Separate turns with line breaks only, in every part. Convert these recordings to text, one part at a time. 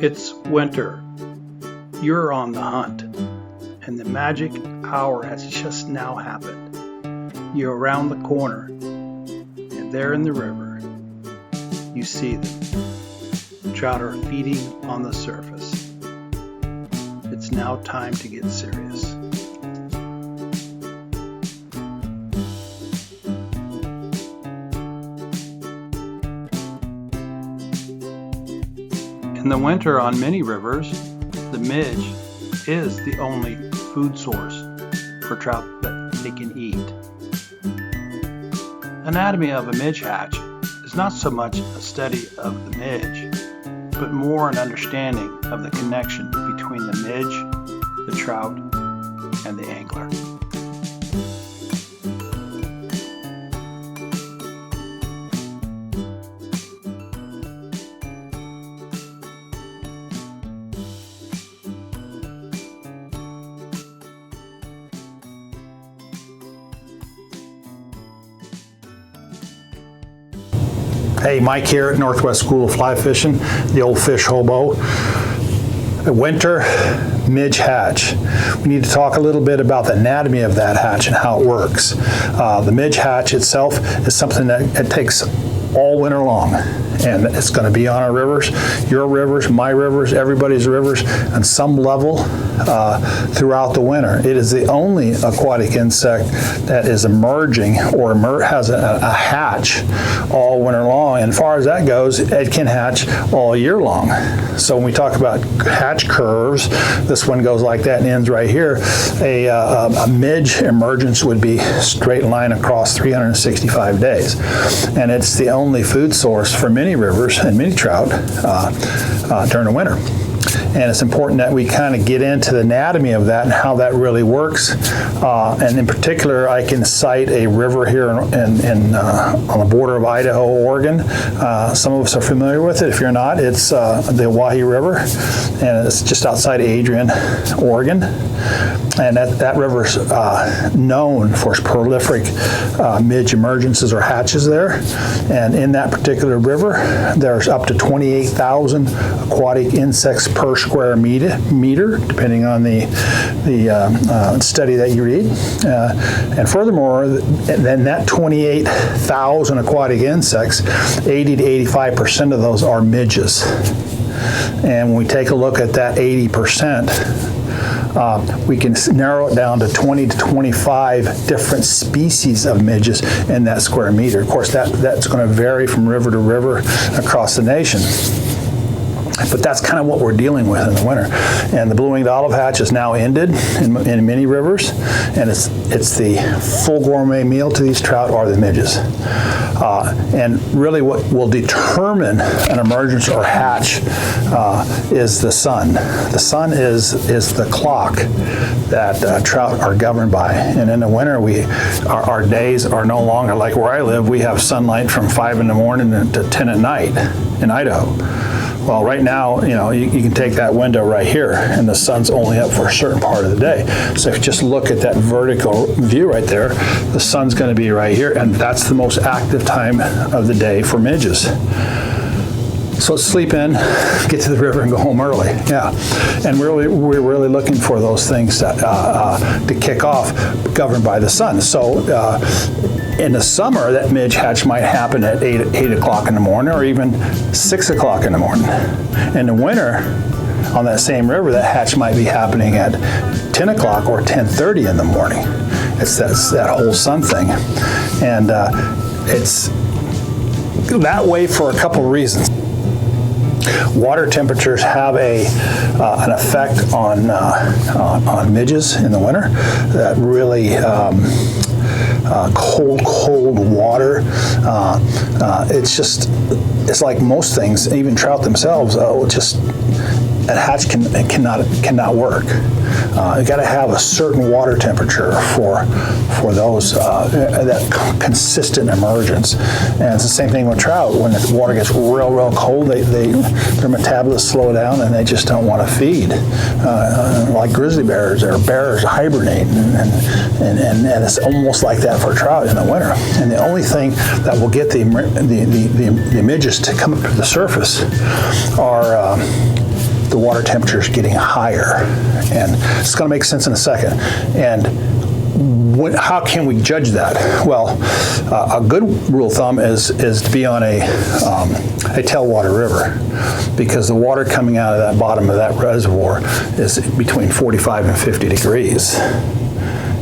It's winter. You're on the hunt, and the magic hour has just now happened. You're around the corner, and there in the river, you see them. Trout are feeding on the surface. It's now time to get serious. In the winter on many rivers, the midge is the only food source for trout that they can eat. Anatomy of a midge hatch is not so much a study of the midge, but more an understanding of the connection between the midge, the trout, and the angler.
Hey, Mike here at Northwest School of Fly Fishing, the old fish hobo. Winter midge hatch. We need to talk a little bit about the anatomy of that hatch and how it works. The midge hatch itself is something that it takes all winter long, and it's going to be on our rivers, your rivers, my rivers, everybody's rivers, on some level throughout the winter. It is the only aquatic insect that is emerging or has a hatch all winter long. And as far as that goes, it can hatch all year long. So when we talk about hatch curves, this one goes like that and ends right here. A Midge Emergence would be straight line across 365 days. And it's the only food source for many rivers and many trout during the winter. And it's important that we kind of get into the anatomy of that and how that really works. And in particular, I can cite a river here on the border of Idaho, Oregon. Some of us are familiar with it. If you're not, it's the Owyhee River, and it's just outside Adrian, Oregon. And that river's known for its prolific midge emergences or hatches there. And in that particular river, there's up to 28,000 aquatic insects per square meter, depending on the study that you read. And furthermore, then that 28,000 aquatic insects, 80 to 85% of those are midges. And when we take a look at that 80%, we can narrow it down to 20 to 25 different species of midges in that square meter. Of course, that's going to vary from river to river across the nation. But that's kind of what we're dealing with in the winter. And the blue-winged olive hatch is now ended in many rivers, and it's the full gourmet meal to these trout are the midges. And really what will determine an emergence or hatch is the sun. The sun is the clock that trout are governed by. And in the winter, our days are no longer like where I live. We have sunlight from 5 in the morning to 10 at night in Idaho. Well, right now, you can take that window right here, and the sun's only up for a certain part of the day. So if you just look at that vertical view right there, the sun's going to be right here, and that's the most active time of the day for midges. So sleep in, get to the river, and go home early. Yeah, and we're really looking for those things to kick off, governed by the sun. So in the summer, that midge hatch might happen at 8 o'clock in the morning, or even 6 o'clock in the morning. In the winter, on that same river, that hatch might be happening at 10 o'clock or 10:30 in the morning. It's that whole sun thing, and it's that way for a couple of reasons. Water temperatures have an effect on midges in the winter. That really cold water. It's like most things, even trout themselves. That hatch cannot work. You got to have a certain water temperature for those that consistent emergence. And it's the same thing with trout. When the water gets real cold, their metabolisms slow down and they just don't want to feed. Like grizzly bears or bears hibernate, and it's almost like that for trout in the winter. And the only thing that will get the midges to come up to the surface are the water temperature is getting higher. And it's going to make sense in a second. And how can we judge that? Well, a good rule of thumb is to be on a tailwater river, because the water coming out of that bottom of that reservoir is between 45 and 50 degrees.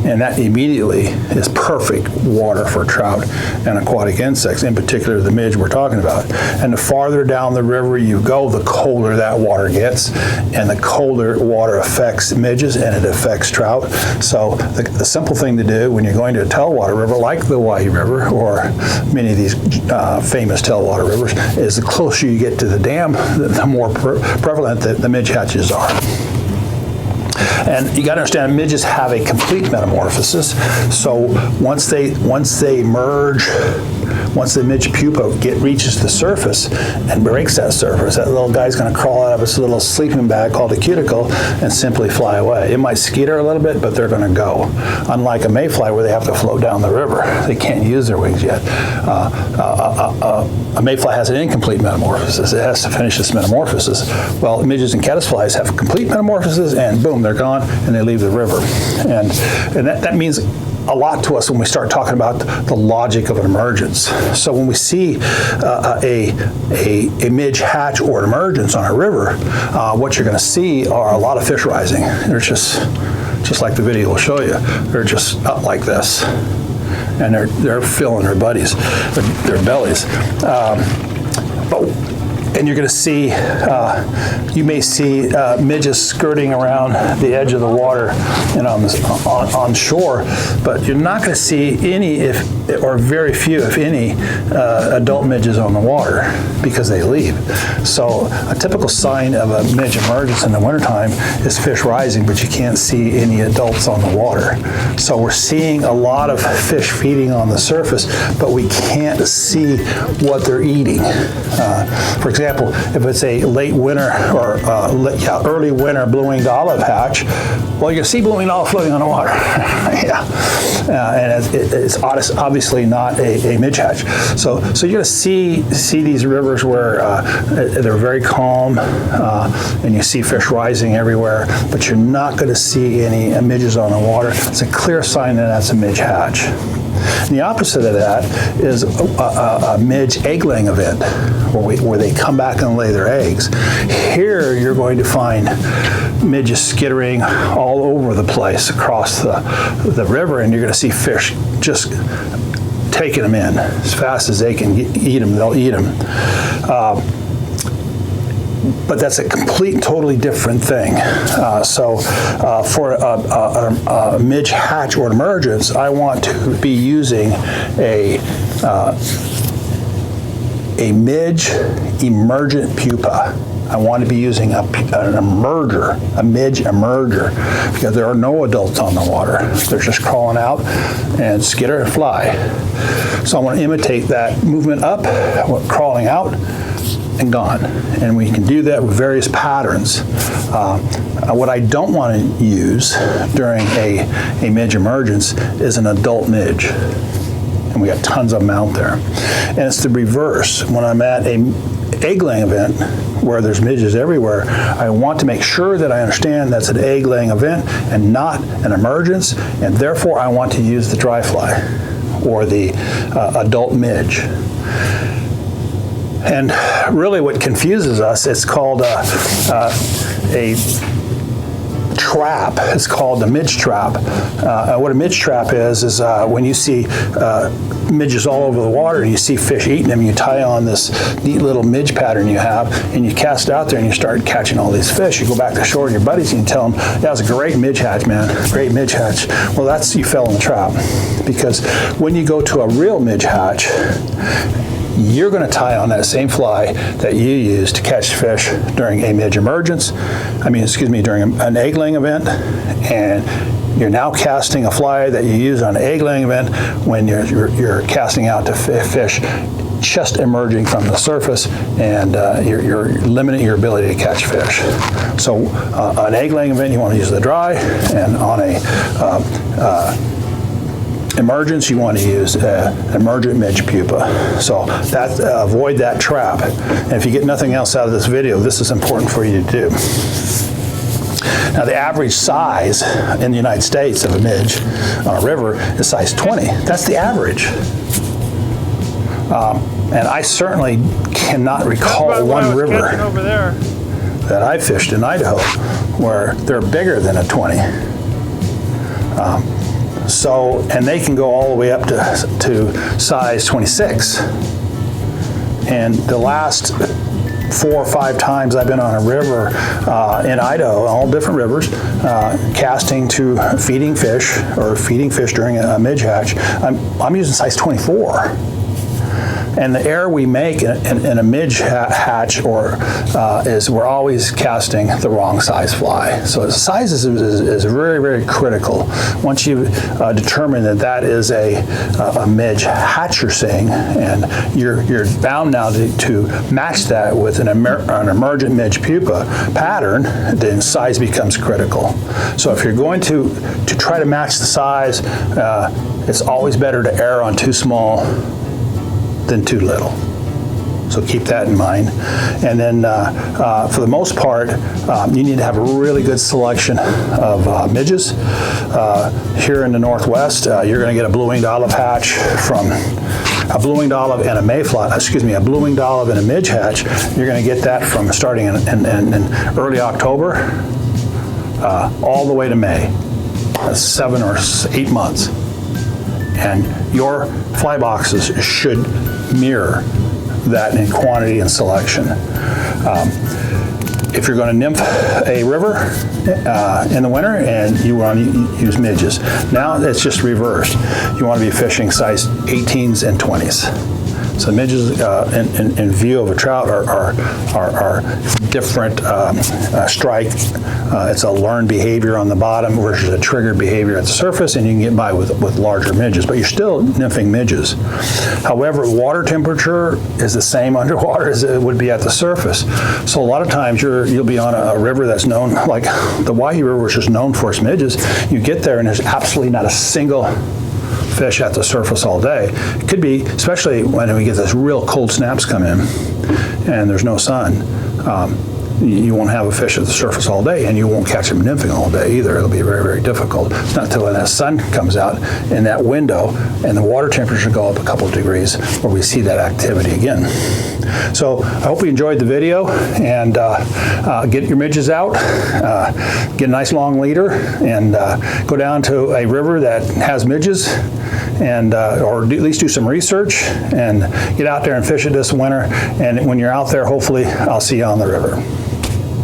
And that immediately is perfect water for trout and aquatic insects, in particular the midge we're talking about. And the farther down the river you go, the colder that water gets, and the colder water affects midges and it affects trout. So the simple thing to do when you're going to a tailwater river like the Owyhee River or many of these famous tailwater rivers is the closer you get to the dam, the more prevalent the midge hatches are. And you got to understand, midges have a complete metamorphosis. So once they merge, once the midge pupa reaches the surface and breaks that surface, that little guy's going to crawl out of its little sleeping bag called a cuticle and simply fly away. It might skitter a little bit, but they're going to go. Unlike a mayfly where they have to float down the river. They can't use their wings yet. A mayfly has an incomplete metamorphosis. It has to finish its metamorphosis. Well, midges and caddisflies have complete metamorphosis, and boom, they're gone, and they leave the river. And that means a lot to us when we start talking about the logic of an emergence. So when we see a midge hatch or an emergence on a river, what you're going to see are a lot of fish rising. They're just like the video will show you. They're just up like this, and they're filling their bellies. And you're going to see, you may see midges skirting around the edge of the water and on shore, but you're not going to see any, or very few, if any, adult midges on the water because they leave. So a typical sign of a midge emergence in the wintertime is fish rising, but you can't see any adults on the water. So we're seeing a lot of fish feeding on the surface, but we can't see what they're eating. For example, if it's a late winter or early winter blue-winged olive hatch, well, you see blue-winged olive floating on the water. And it's obviously not a midge hatch. So you're going to see these rivers where they're very calm, and you see fish rising everywhere, but you're not going to see any midges on the water. It's a clear sign that that's a midge hatch. And the opposite of that is a midge egg laying event, where they come back and lay their eggs. Here you're going to find midges skittering all over the place across the river, and you're going to see fish just taking them in as fast as they can eat them. They'll eat them. But that's a complete, totally different thing. So for a midge hatch or an emergence, I want to be using a midge emergent pupa. I want to be using a midge emerger, because there are no adults on the water. They're just crawling out and skitter and fly. So I want to imitate that movement up, crawling out, and gone. And we can do that with various patterns. What I don't want to use during a midge emergence is an adult midge. And we got tons of them out there. And it's the reverse. When I'm at an egg laying event where there's midges everywhere, I want to make sure that I understand that's an egg laying event and not an emergence, and therefore I want to use the dry fly or the adult midge. And really what confuses us, it's called a trap. It's called the Midge Trap. What a Midge Trap is when you see midges all over the water and you see fish eating them, you tie on this neat little midge pattern you have, and you cast it out there and you start catching all these fish. You go back to shore and your buddies, and you tell them, that was a great midge hatch, man, great midge hatch. Well, you fell in the trap, because when you go to a real midge hatch, you're going to tie on that same fly that you use to catch fish during a midge emergence, during an egg laying event, and you're now casting a fly that you use on an egg laying event when you're casting out to fish just emerging from the surface, and you're limiting your ability to catch fish. So an egg laying event, you want to use the dry, and on emergence, you want to use emergent midge pupa. So that avoid that trap. And if you get nothing else out of this video, this is important for you to do. Now, the average size in the United States of a midge on a river is size 20. That's the average. And I certainly cannot recall one river
over there
that I fished in Idaho where they're bigger than a 20. And they can go all the way up to size 26. And the last 4 or 5 times I've been on a river in Idaho, all different rivers, casting to feeding fish during a midge hatch, I'm using size 24. And the error we make in a midge hatch is we're always casting the wrong size fly. So size is very, very critical. Once you determine that is a midge hatch you're seeing, and you're bound now to match that with an emergent midge pupa pattern, then size becomes critical. So if you're going to try to match the size, it's always better to err on too small than too little. So keep that in mind. And then for the most part, you need to have a really good selection of midges. Here in the Northwest, you're going to get a blue-winged olive hatch from a blue-winged olive and a a blue-winged olive and a midge hatch. You're going to get that from starting in early October all the way to May. That's 7 or 8 months. And your fly boxes should mirror that in quantity and selection. If you're going to nymph a river in the winter and you want to use midges, now it's just reversed. You want to be fishing size 18s and 20s. So midges in view of a trout are different strike. It's a learned behavior on the bottom versus a triggered behavior at the surface, and you can get by with larger midges, but you're still nymphing midges. However, water temperature is the same underwater as it would be at the surface. So a lot of times you'll be on a river that's known, like the Owyhee River, which is known for its midges. You get there and there's absolutely not a single fish at the surface all day. It could be, especially when we get this real cold snaps come in and there's no sun, you won't have a fish at the surface all day, and you won't catch them nymphing all day either. It'll be very, very difficult. It's not until when that sun comes out in that window and the water temperature go up a couple of degrees where we see that activity again. So I hope you enjoyed the video, and get your midges out, get a nice long leader, and go down to a river that has midges, and or at least do some research and get out there and fish it this winter. And when you're out there, hopefully I'll see you on the river.